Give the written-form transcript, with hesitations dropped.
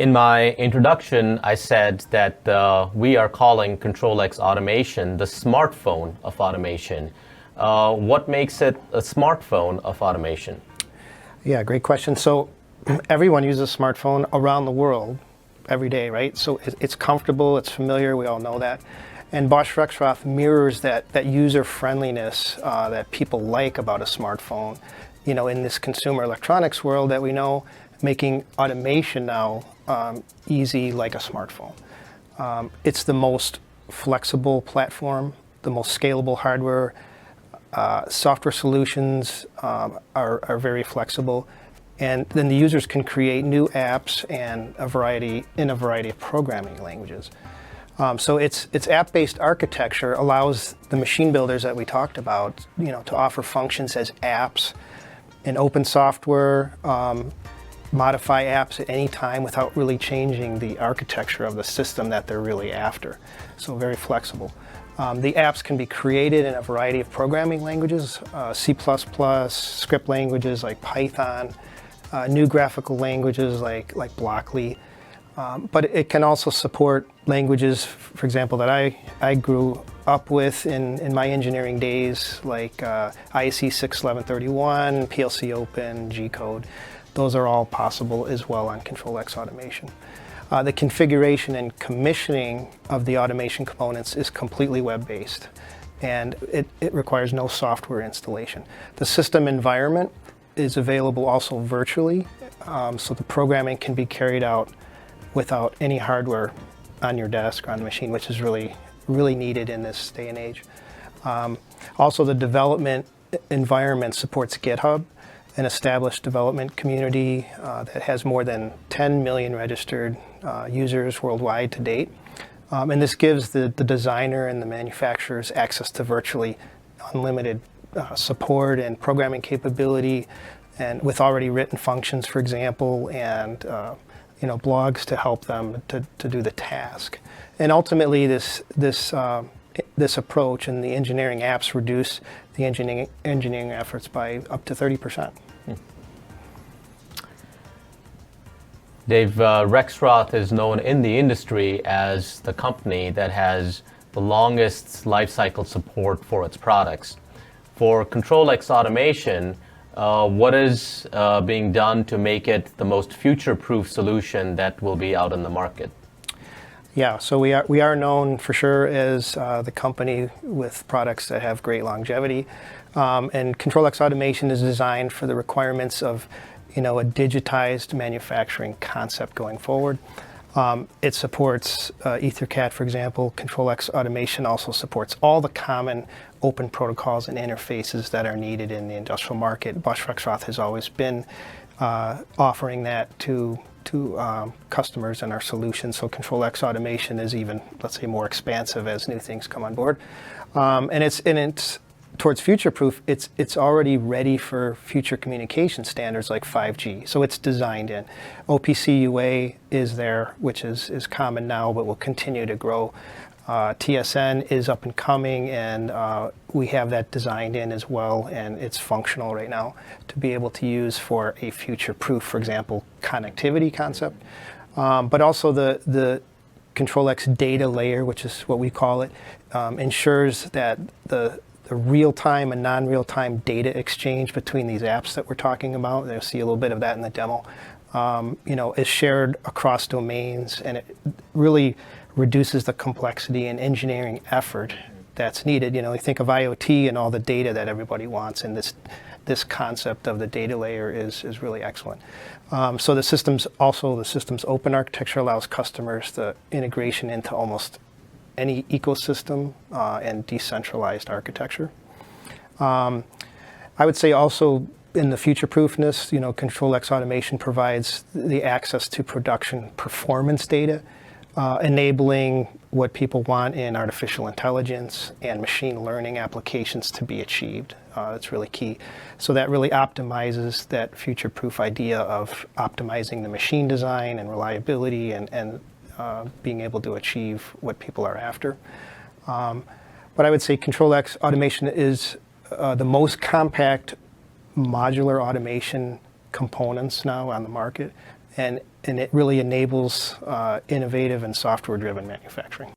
In my introduction, I said that we are calling ctrlX automation the smartphone of automation. What makes it a smartphone of automation? Yeah, great question. So everyone uses a smartphone around the world every day, right? So it's comfortable, it's familiar, we all know that. And Bosch Rexroth mirrors that user friendliness that people like about a smartphone, you know, in this consumer electronics world that we know, making automation now easy like a smartphone. It's the most flexible platform, the most scalable hardware. Software solutions are very flexible, and then the users can create new apps and in a variety of programming languages. So its app-based architecture allows the machine builders that we talked about, you know, to offer functions as apps in open software, modify apps at any time without really changing the architecture of the system that they're really after. So very flexible. The apps can be created in a variety of programming languages, C++, script languages like Python, new graphical languages like Blockly. But it can also support languages, for example, that I grew up with in my engineering days, like IEC 61131, PLC Open, G-code. Those are all possible as well on ctrlX automation. The configuration and commissioning of the automation components is completely web-based, and it requires no software installation. The system environment is available also virtually, so the programming can be carried out without any hardware on your desk or on the machine, which is really needed in this day and age. Also, the development environment supports GitHub, an established development community that has more than 10 million registered users worldwide to date. And this gives the designer and the manufacturers access to virtually unlimited support and programming capability, and with already written functions, for example, and you know, blogs to help them to do the task. And ultimately, this approach and the engineering apps reduce the engineering efforts by up to 30%. Dave, Rexroth is known in the industry as the company that has the longest lifecycle support for its products. For ctrlX automation, what is being done to make it the most future-proof solution that will be out in the market? Yeah, so we are known for sure as the company with products that have great longevity, and ctrlX automation is designed for the requirements of, you know, a digitized manufacturing concept going forward. It supports EtherCAT, for example. ctrlX automation also supports all the common open protocols and interfaces that are needed in the industrial market. Bosch Rexroth has always been offering that to customers and our solutions. So ctrlX automation is even, let's say, more expansive as new things come on board. And it's towards future-proof. It's already ready for future communication standards like 5G. So it's designed in. OPC UA is there, which is common now, but will continue to grow. TSN is up and coming, and we have that designed in as well, and it's functional right now to be able to use for a future-proof, for example, connectivity concept. But also the ctrlX data layer, which is what we call it, ensures that the real-time and non-real-time data exchange between these apps that we're talking about, you'll see a little bit of that in the demo, you know, is shared across domains, and it really reduces the complexity and engineering effort that's needed. You know, you think of IoT and all the data that everybody wants, and this concept of the data layer is really excellent. So the system's open architecture allows customers the integration into almost any ecosystem and decentralized architecture. I would say also in the future-proofness, you know, ctrlX automation provides the access to production performance data, enabling what people want in artificial intelligence and machine learning applications to be achieved. That's really key. So that really optimizes that future-proof idea of optimizing the machine design and reliability and being able to achieve what people are after. But I would say ctrlX automation is the most compact modular automation components now on the market. and it really enables innovative and software-driven manufacturing.